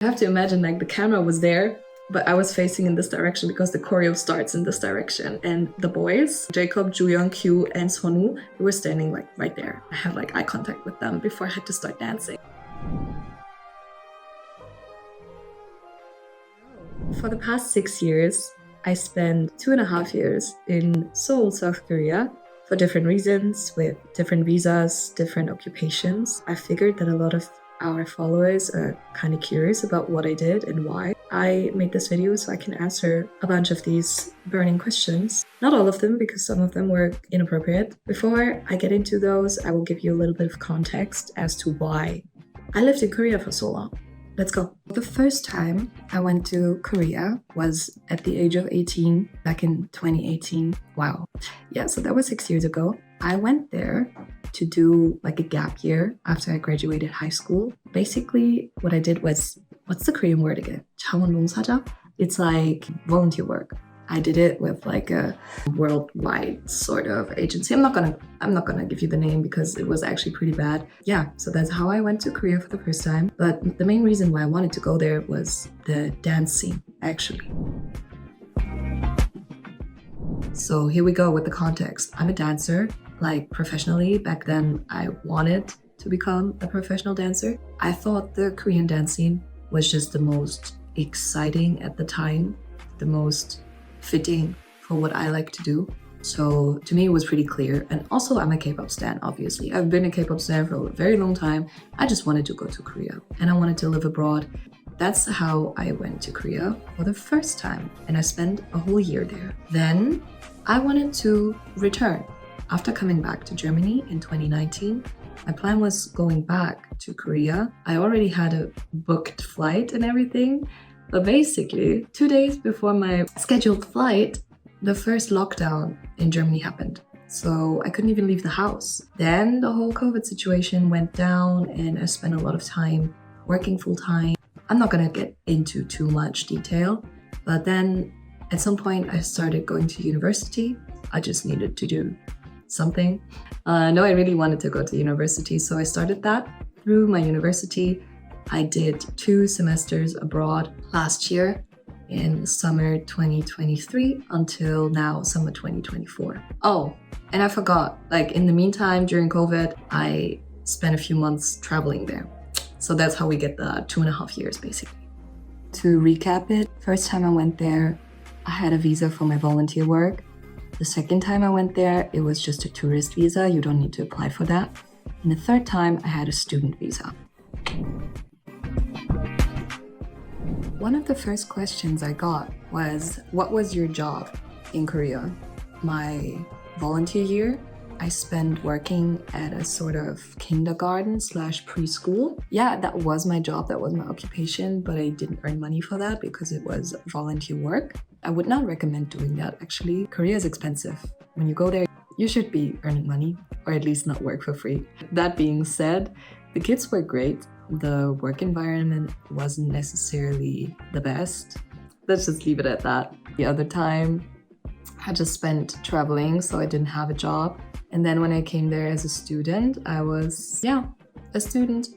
You have to imagine like the camera was there, but I was facing in this direction because the choreo starts in this direction. And the boys, Jacob, Juyeon, Q, and Sonu, they were standing like right there. I had like eye contact with them before I had to start dancing. For the past 6 years, I spent 2.5 years in Seoul, South Korea, for different reasons, with different visas, different occupations. I figured that a lot of our followers are kind of curious about what I did and why. I made this video so I can answer a bunch of these burning questions. Not all of them, because some of them were inappropriate. Before I get into those, I will give you a little bit of context as to why I lived in Korea for so long. Let's go. The first time I went to Korea was at the age of 18, back in 2018. Wow. Yeah, so that was 6 years ago. I went there to do like a gap year after I graduated high school. Basically, what I did was, what's the Korean word again? 자원봉사자? It's like volunteer work. I did it with like a worldwide sort of agency. I'm not gonna give you the name because it was actually pretty bad. Yeah, so that's how I went to Korea for the first time. But the main reason why I wanted to go there was the dance scene, actually. So here we go with the context. I'm a dancer, like professionally. Back then, I wanted to become a professional dancer. I thought the Korean dance scene was just the most exciting at the time, the most fitting for what I like to do. So to me, it was pretty clear. And also, I'm a K-pop stan, obviously. I've been a K-pop stan for a very long time. I just wanted to go to Korea and I wanted to live abroad. That's how I went to Korea for the first time. And I spent a whole year there. Then I wanted to return. After coming back to Germany in 2019, my plan was going back to Korea. I already had a booked flight and everything. But basically, 2 days before my scheduled flight, the first lockdown in Germany happened. So I couldn't even leave the house. Then the whole COVID situation went down and I spent a lot of time working full time. I'm not gonna get into too much detail, but then at some point I started going to university. I just needed to do something. No, I really wanted to go to university, so I started that. Through my university, I did 2 semesters abroad last year in summer 2023 until now, summer 2024. Oh, and I forgot, like in the meantime, during COVID, I spent a few months traveling there. So that's how we get the 2.5 years, basically. To recap it, first time I went there, I had a visa for my volunteer work. The second time I went there, it was just a tourist visa. You don't need to apply for that. And the third time, I had a student visa. One of the first questions I got was, what was your job in Korea? My volunteer year, I spent working at a sort of kindergarten / preschool. Yeah, that was my job, that was my occupation, but I didn't earn money for that because it was volunteer work. I would not recommend doing that, actually. Korea is expensive. When you go there, you should be earning money, or at least not work for free. That being said, the kids were great. The work environment wasn't necessarily the best. Let's just leave it at that. The other time, I just spent traveling, so I didn't have a job. And then when I came there as a student, I was, a student.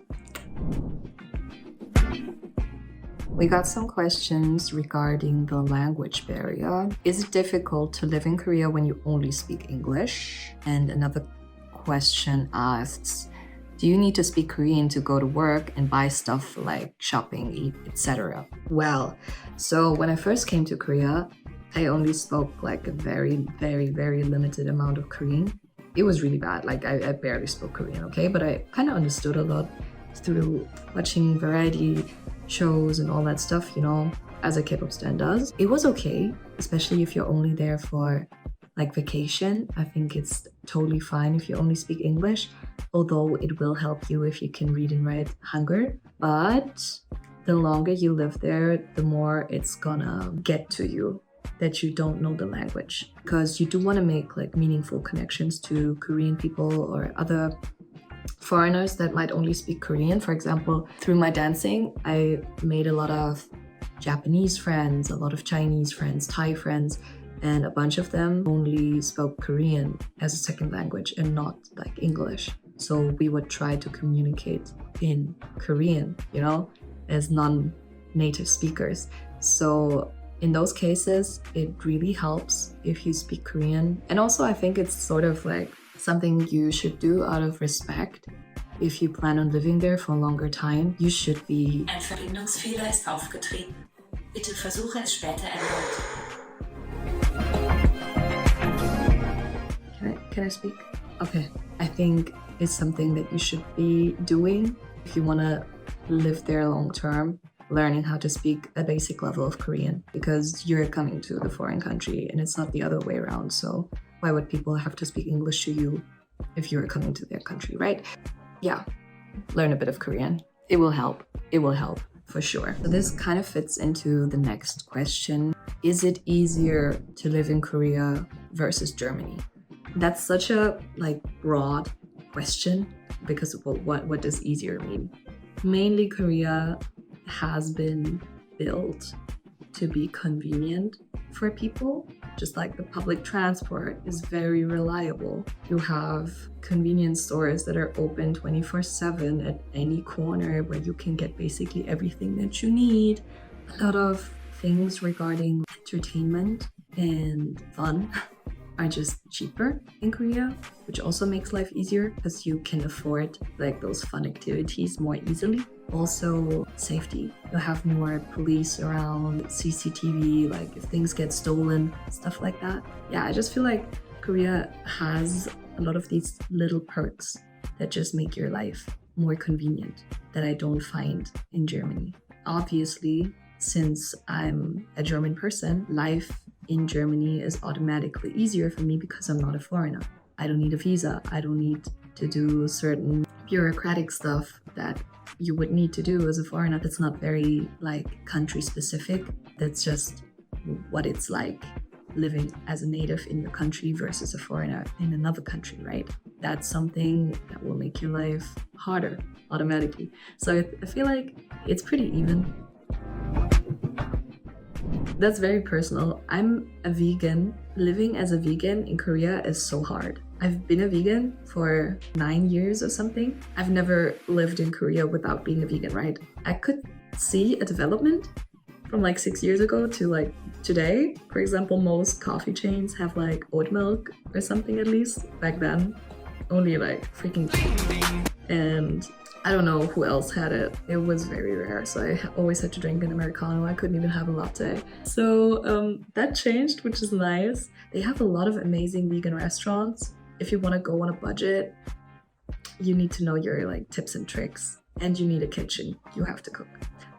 We got some questions regarding the language barrier. Is it difficult to live in Korea when you only speak English? And another question asks, do you need to speak Korean to go to work and buy stuff like shopping, eat, etc.? Well, so when I first came to Korea, I only spoke like a very, very, very limited amount of Korean. It was really bad. Like I barely spoke Korean, okay? But I kind of understood a lot through watching variety shows and all that stuff, you know, as a K-pop stan does. It was okay, especially if you're only there for like vacation. I think it's totally fine if you only speak English, although it will help you if you can read and write Hangul. But the longer you live there, the more it's gonna get to you that you don't know the language, because you do want to make like meaningful connections to Korean people or other foreigners that might only speak Korean. For example, through my dancing, I made a lot of Japanese friends, a lot of Chinese friends, Thai friends, and a bunch of them only spoke Korean as a second language and not like English. So we would try to communicate in Korean, you know, as native speakers. So in those cases, it really helps if you speak Korean. And also, I think it's sort of like something you should do out of respect. If you plan on living there for a longer time, you should be... Ein Verbindungsfehler ist aufgetreten. Bitte versuche es später erneut. Can I speak? Okay. I think it's something that you should be doing if you want to live there long term, learning how to speak a basic level of Korean, because you're coming to the foreign country and it's not the other way around. So why would people have to speak English to you if you're coming to their country, right? Yeah, learn a bit of Korean. It will help. It will help for sure. So this kind of fits into the next question. Is it easier to live in Korea versus Germany? That's such a broad question, because what does easier mean? Mainly Korea has been built to be convenient for people. Just like the public transport is very reliable. You have convenience stores that are open 24/7 at any corner where you can get basically everything that you need. A lot of things regarding entertainment and fun are just cheaper in Korea, which also makes life easier because you can afford those fun activities more easily. Also, safety. You'll have more police around, CCTV, if things get stolen, stuff like that. Yeah, I just feel like Korea has a lot of these little perks that just make your life more convenient that I don't find in Germany. Obviously, since I'm a German person, life in Germany is automatically easier for me because I'm not a foreigner. I don't need a visa. I don't need to do certain bureaucratic stuff that you would need to do as a foreigner. That's not very country specific. That's just what it's like living as a native in your country versus a foreigner in another country, right? That's something that will make your life harder automatically. So I feel like it's pretty even. That's very personal. I'm a vegan. Living as a vegan in Korea is so hard. I've been a vegan for 9 years or something. I've never lived in Korea without being a vegan, right? I could see a development from 6 years ago to today. For example, most coffee chains have oat milk or something at least. Back then, only freaking... And I don't know who else had it. It was very rare, so I always had to drink an Americano. I couldn't even have a latte. So that changed, which is nice. They have a lot of amazing vegan restaurants. If you want to go on a budget, you need to know your tips and tricks, and you need a kitchen. You have to cook.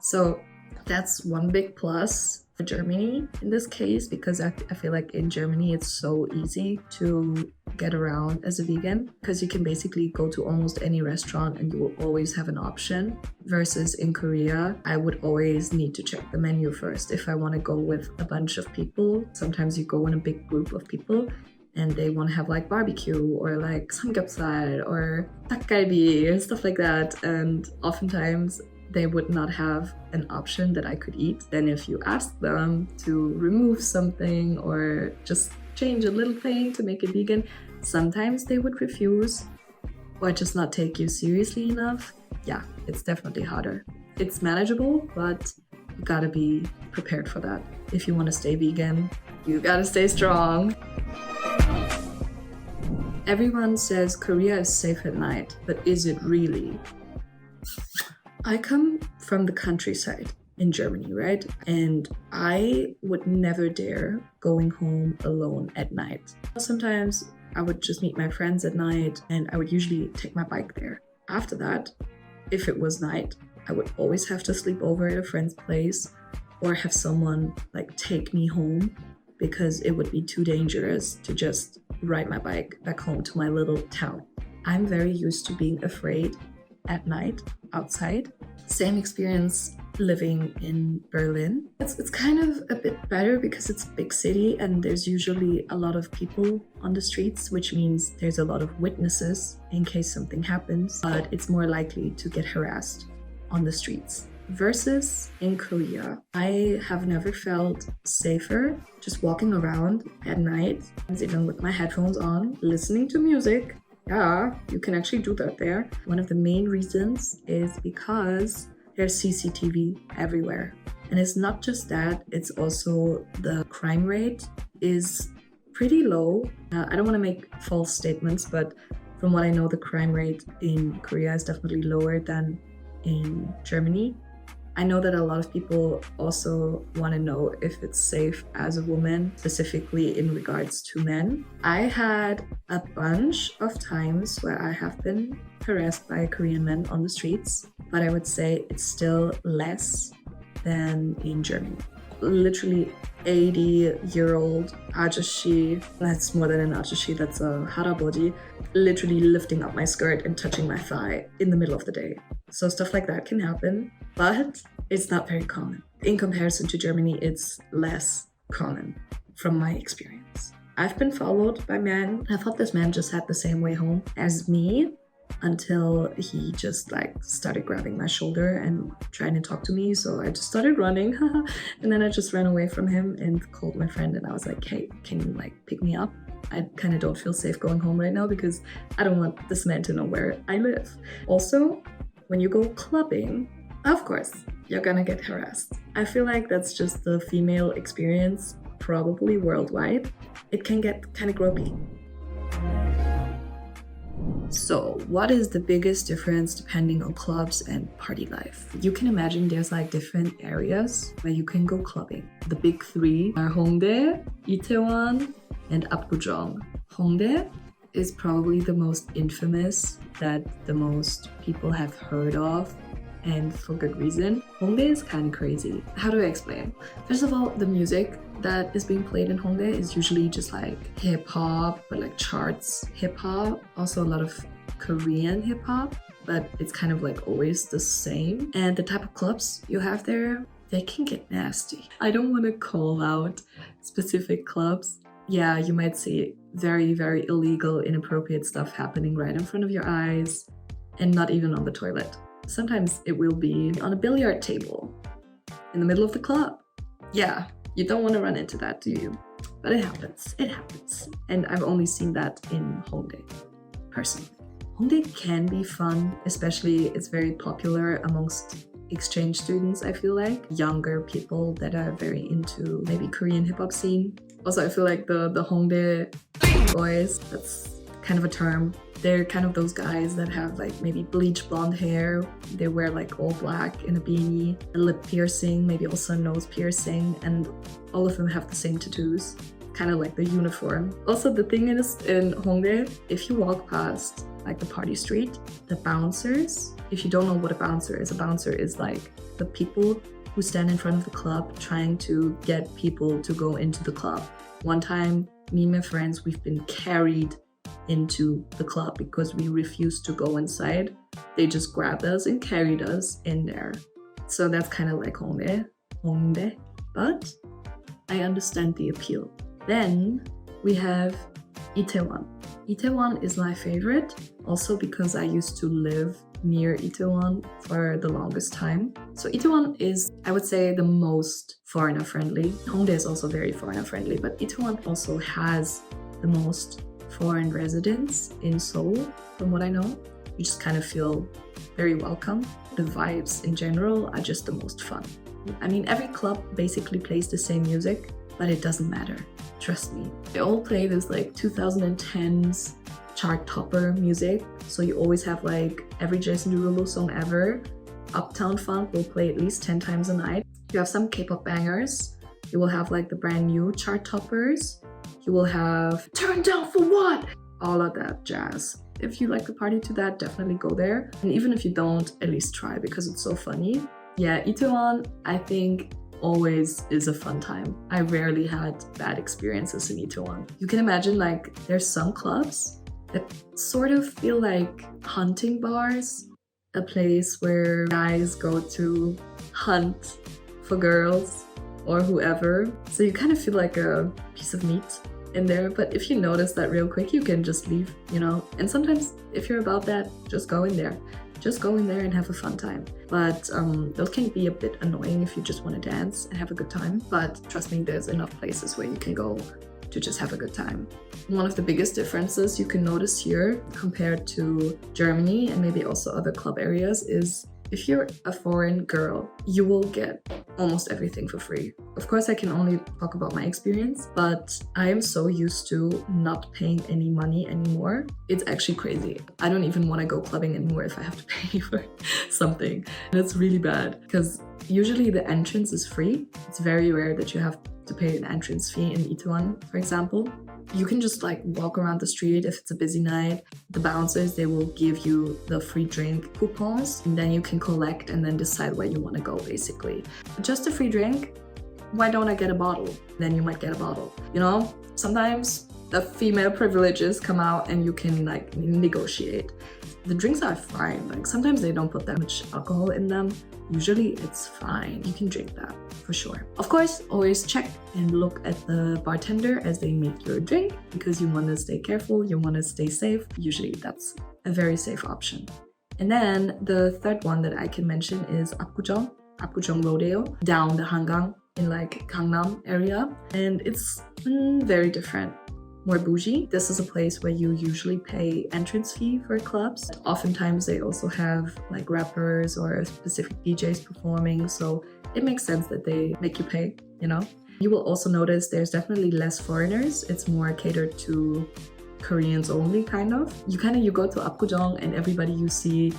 So that's one big plus for Germany in this case, because I feel like in Germany it's so easy to get around as a vegan, because you can basically go to almost any restaurant and you will always have an option. Versus in Korea, I would always need to check the menu first if I want to go with a bunch of people. Sometimes you go in a big group of people and they want to have barbecue or samgyeopsal or 닭갈비 and stuff like that, and oftentimes they would not have an option that I could eat. Then if you ask them to remove something or just change a little thing to make it vegan, sometimes they would refuse or just not take you seriously enough. Yeah, it's definitely harder. It's manageable, but you gotta be prepared for that. If you want to stay vegan, you gotta stay strong. Everyone says Korea is safe at night, but is it really? I come from the countryside in Germany, right? And I would never dare going home alone at night. Sometimes I would just meet my friends at night and I would usually take my bike there. After that, if it was night, I would always have to sleep over at a friend's place or have someone take me home, because it would be too dangerous to just ride my bike back home to my little town. I'm very used to being afraid at night outside. Same experience living in Berlin. It's kind of a bit better because it's a big city and there's usually a lot of people on the streets, which means there's a lot of witnesses in case something happens, but it's more likely to get harassed on the streets. Versus in Korea, I have never felt safer just walking around at night, even with my headphones on, listening to music. Yeah, you can actually do that there. One of the main reasons is because There's CCTV everywhere. And it's not just that, it's also the crime rate is pretty low. I don't want to make false statements, but from what I know, the crime rate in Korea is definitely lower than in Germany. I know that a lot of people also want to know if it's safe as a woman, specifically in regards to men. I had a bunch of times where I have been harassed by Korean men on the streets, but I would say it's still less than in Germany. Literally 80-year-old ajashi, that's more than an ajashi, that's a haraboji, literally lifting up my skirt and touching my thigh in the middle of the day. So stuff like that can happen, but it's not very common. In comparison to Germany, it's less common from my experience. I've been followed by men. I thought this man just had the same way home as me until he just started grabbing my shoulder and trying to talk to me. So I just started running and then I just ran away from him and called my friend and I was like, hey, can you pick me up? I kind of don't feel safe going home right now because I don't want this man to know where I live. Also, when you go clubbing, of course, you're gonna get harassed. I feel like that's just the female experience, probably worldwide. It can get kind of gropey. So, what is the biggest difference depending on clubs and party life? You can imagine there's different areas where you can go clubbing. The big three are Hongdae, Itaewon, and Apgujeong. Hongdae is probably the most infamous that the most people have heard of, and for good reason. Hongdae is kind of crazy. How do I explain? First of all, the music that is being played in Hongdae is usually just hip-hop, but charts hip-hop. Also a lot of Korean hip-hop, but it's kind of always the same. And the type of clubs you have there, they can get nasty. I don't want to call out specific clubs. Yeah, you might see very, very illegal, inappropriate stuff happening right in front of your eyes, and not even on the toilet. Sometimes it will be on a billiard table in the middle of the club. Yeah, you don't want to run into that, do you? But it happens. It happens. And I've only seen that in Hongdae, personally. Hongdae can be fun, especially it's very popular amongst exchange students, I feel like. Younger people that are very into maybe Korean hip-hop scene. Also, I feel like the Hongdae boys, that's kind of a term. They're kind of those guys that have maybe bleach blonde hair. They wear all black in a beanie, a lip piercing, maybe also a nose piercing, and all of them have the same tattoos, kind of like the uniform. Also, the thing is in Hongdae, if you walk past the party street, the bouncers, if you don't know what a bouncer is the people who stand in front of the club trying to get people to go into the club. One time, me and my friends, we've been carried into the club because we refused to go inside. They just grabbed us and carried us in there. So that's kind of like Hongdae, but I understand the appeal. Then we have Itaewon. Itaewon is my favorite, also because I used to live near Itaewon for the longest time. So Itaewon is, I would say, the most foreigner-friendly. Hongdae is also very foreigner-friendly, but Itaewon also has the most foreign residents in Seoul, from what I know. You just kind of feel very welcome. The vibes in general are just the most fun. I mean, every club basically plays the same music, but it doesn't matter. Trust me. They all play this 2010s chart topper music. So you always have every Jason Derulo song ever. Uptown Funk will play at least 10 times a night. You have some K-pop bangers. You will have the brand new chart toppers. You will have Turn Down for What? All of that jazz. If you like the party to that, definitely go there. And even if you don't, at least try because it's so funny. Yeah, Itaewon, I think, always is a fun time. I rarely had bad experiences in Itaewon. You can imagine there's some clubs that sort of feel like hunting bars, a place where guys go to hunt for girls or whoever. So you kind of feel like a piece of meat in there, but if you notice that real quick, you can just leave, and sometimes if you're about that, just go in there and have a fun time. But those can be a bit annoying if you just want to dance and have a good time, but trust me, there's enough places where you can go to just have a good time. One of the biggest differences you can notice here compared to Germany and maybe also other club areas is If you're a foreign girl, you will get almost everything for free. Of course, I can only talk about my experience, but I am so used to not paying any money anymore. It's actually crazy. I don't even want to go clubbing anymore if I have to pay for something. And it's really bad because usually the entrance is free. It's very rare that you have to pay an entrance fee in Itaewon, for example. You can just like walk around the street if it's a busy night. The bouncers, they will give you the free drink coupons, and then you can collect and then decide where you want to go, basically. Just a free drink, why don't I get a bottle? Then you might get a bottle. You know, sometimes the female privileges come out and you can like negotiate. The drinks are fine. Like sometimes they don't put that much alcohol in them. Usually it's fine. You can drink that for sure. Of course, always check and look at the bartender as they make your drink because you want to stay careful, you want to stay safe. Usually that's a very safe option. And then the third one that I can mention is Apgujeong Rodeo, down the Hangang in like Gangnam area. And it's very different. More bougie. This is a place where you usually pay entrance fee for clubs. Oftentimes they also have like rappers or specific DJs performing, so it makes sense that they make you pay, you know? You will also notice there's definitely less foreigners. It's more catered to Koreans only, kind of. You go to Apgujeong and everybody you see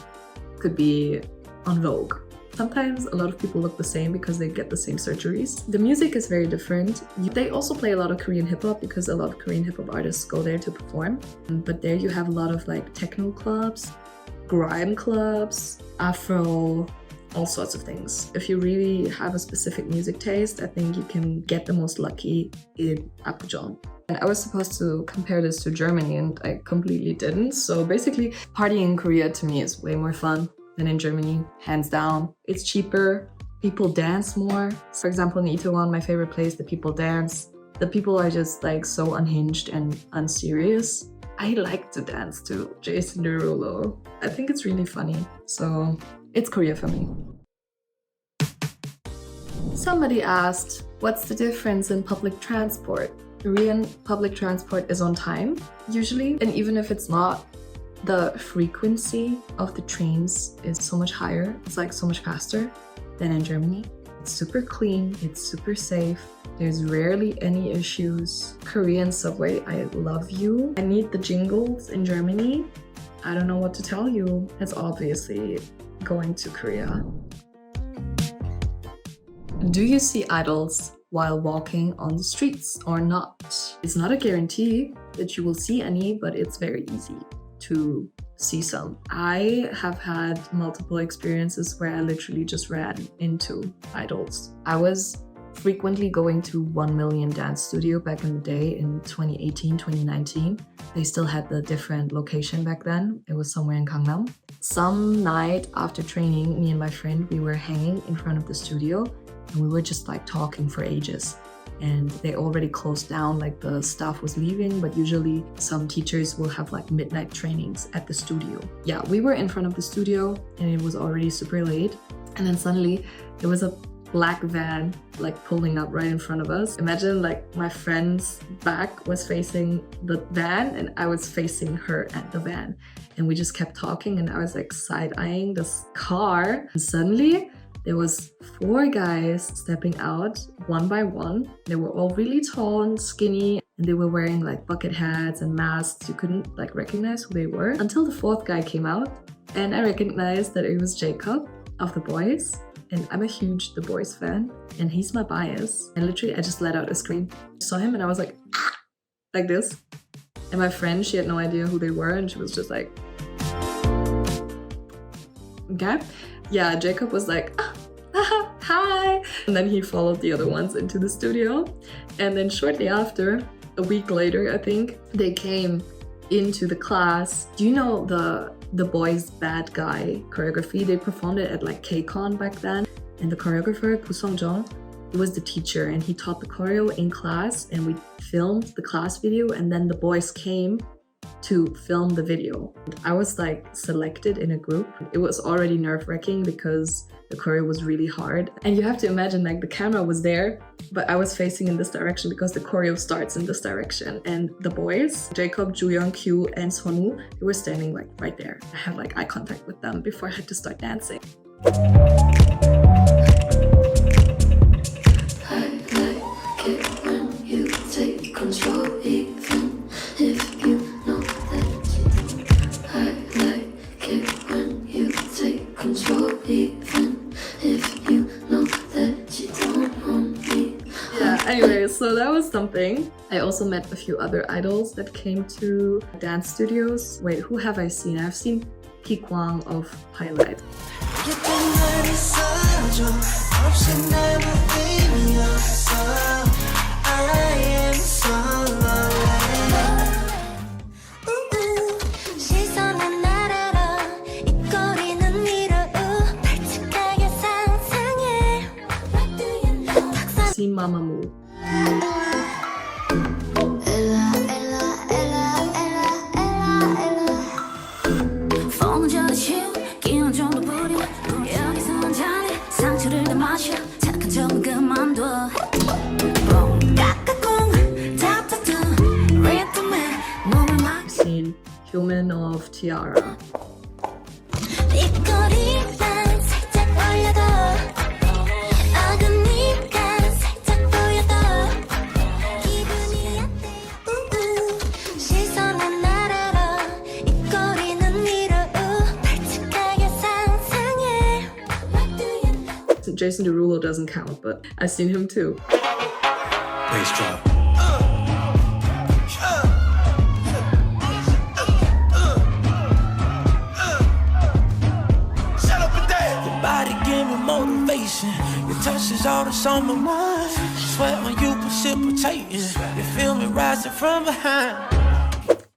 could be on Vogue. Sometimes a lot of people look the same because they get the same surgeries. The music is very different. They also play a lot of Korean hip-hop because a lot of Korean hip-hop artists go there to perform. But there you have a lot of like techno clubs, grime clubs, Afro, all sorts of things. If you really have a specific music taste, I think you can get the most lucky in Apgujeong. And I was supposed to compare this to Germany and I completely didn't. So basically, partying in Korea to me is way more fun than in Germany, hands down. It's cheaper, people dance more. For example, in Itaewon, my favorite place, the people dance. The people are just like so unhinged and unserious. I like to dance to Jason Derulo. I think it's really funny. So it's Korea for me. Somebody asked, what's the difference in public transport? Korean public transport is on time, usually, and even if it's not, the frequency of the trains is so much higher. It's like so much faster than in Germany. It's super clean, it's super safe. There's rarely any issues. Korean subway, I love you. I need the jingles in Germany. I don't know what to tell you. It's obviously going to Korea. Do you see idols while walking on the streets or not? It's not a guarantee that you will see any, but it's very easy to see some. I have had multiple experiences where I literally just ran into idols. I was frequently going to 1 Million Dance Studio back in the day in 2018, 2019. They still had the different location back then. It was somewhere in Gangnam. Some night after training, me and my friend, we were hanging in front of the studio and we were just like talking for ages. And they already closed down, like the staff was leaving, but usually some teachers will have like midnight trainings at the studio. Yeah, we were in front of the studio and it was already super late. And then suddenly there was a black van like pulling up right in front of us. Imagine like my friend's back was facing the van and I was facing her at the van. And we just kept talking and I was like side-eyeing this car. And suddenly there was 4 guys stepping out one by one. They were all really tall and skinny and they were wearing like bucket hats and masks. You couldn't like recognize who they were until the 4th guy came out and I recognized that it was Jacob of The Boys. And I'm a huge The Boys fan and he's my bias. And literally I just let out a scream. I saw him and I was like, ah! Like this. And my friend, she had no idea who they were and she was just like, okay. Yeah, Jacob was like, hi! And then he followed the other ones into the studio. And then shortly after, a week later, I think, they came into the class. Do you know the Boys Bad Guy choreography? They performed it at like KCON back then. And the choreographer, Gu Sung-jung, he was the teacher and he taught the choreo in class and we filmed the class video and then the boys came to film the video. I was like selected in a group. It was already nerve-wracking because the choreo was really hard. And you have to imagine like the camera was there, but I was facing in this direction because the choreo starts in this direction. And the boys, Jacob, Juyeon, Kyu, and Sonwoo, they were standing like right there. I had like eye contact with them before I had to start dancing. Anyway, so that was something. I also met a few other idols that came to dance studios. Wait, who have I seen? I've seen Ki Kwang of Highlight. Seen Mamamoo. Seen Human of Tiara. Jason Derulo doesn't count, but I've seen him too. Bass drop. Shut up and dance. Your body give me motivation. Your touch is all that's on my mind. Sweat when you precipitating. You feel me rising from behind.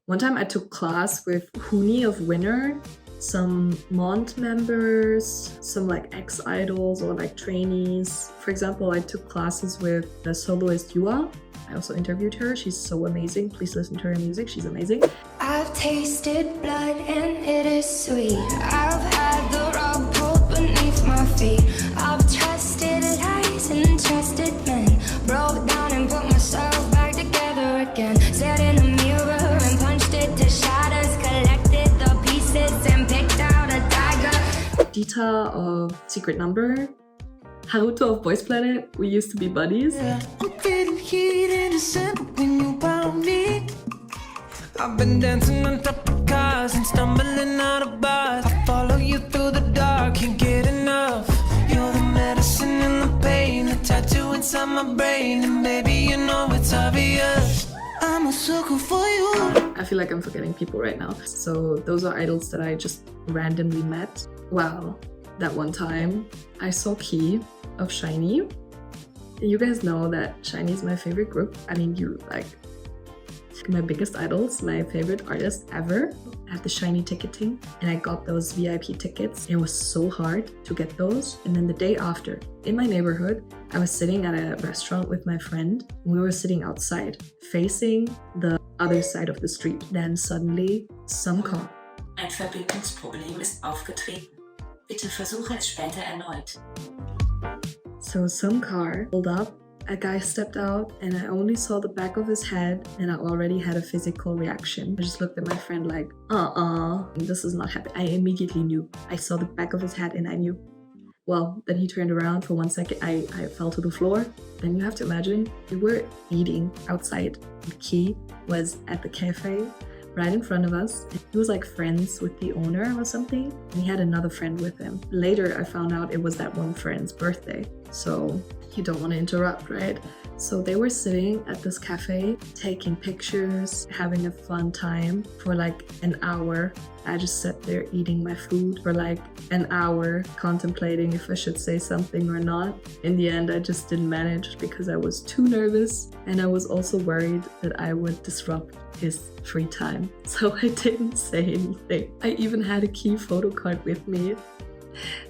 One time I took class with Huni of Winner, some Mont members, some like ex-idols or like trainees. For example, I took classes with the soloist Yua. I also interviewed her. She's so amazing. Please listen to her music. She's amazing. I've tasted blood and it is sweet. I've had the rug pulled beneath my feet. I've trusted lies and trusted men. Broke down and put myself back together again. Stared in the mirror and punched it to shatters. Collected the pieces and picked out a dagger. Dita of Secret Number. Haruto of Boys Planet. We used to be buddies. I'm feeling heat in December when you found me. I've been dancing on top of cars and stumbling out of bars. I follow you through the dark, can't get enough. You're the medicine and the pain, the tattoo inside my brain. And baby, you know it's obvious, I'm a sucker for you. I feel like I'm forgetting people right now. So those are idols that I just randomly met. Wow, that one time I saw Key of SHINee. You guys know that SHINee is my favorite group. I mean, you like my biggest idols, my favorite artist ever. I had the SHINee ticketing and I got those VIP tickets. It was so hard to get those. And then the day after, in my neighborhood, I was sitting at a restaurant with my friend. We were sitting outside, facing the other side of the street. Then suddenly, some car. Ein Verbindungsproblem ist aufgetreten. Bitte versuche es später erneut. So some car pulled up, a guy stepped out, and I only saw the back of his head and I already had a physical reaction. I just looked at my friend like, this is not happening. I immediately knew. I saw the back of his head and I knew. Well, then he turned around for 1 second. I fell to the floor. Then you have to imagine, we were eating outside. Key was at the cafe right in front of us. He was like friends with the owner or something, and he had another friend with him. Later, I found out it was that one friend's birthday. So you don't want to interrupt, right? So they were sitting at this cafe, taking pictures, having a fun time for like an hour. I just sat there eating my food for like an hour, contemplating if I should say something or not. In the end, I just didn't manage because I was too nervous, and I was also worried that I would disrupt his free time. So I didn't say anything. I even had a Key photo card with me.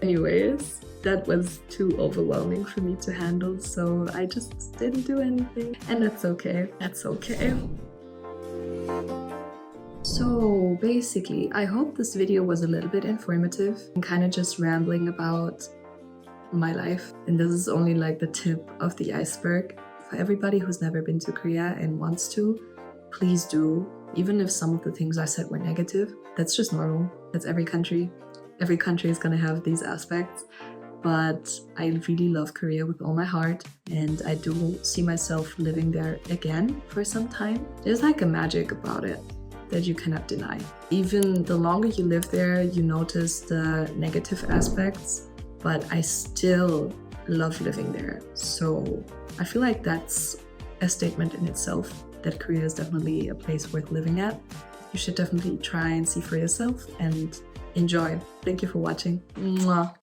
Anyways, that was too overwhelming for me to handle, so I just didn't do anything. And that's okay. That's okay. So basically, I hope this video was a little bit informative. I'm kind of just rambling about my life, and this is only like the tip of the iceberg. For everybody who's never been to Korea and wants to, please do. Even if some of the things I said were negative, that's just normal. That's every country. every country is gonna have these aspects, but I really love Korea with all my heart, and I do see myself living there again for some time. There's like a magic about it that you cannot deny. Even the longer you live there, you notice the negative aspects, but I still love living there. So I feel like that's a statement in itself, that Korea is definitely a place worth living at. You should definitely try and see for yourself and enjoy. Thank you for watching. Mwah.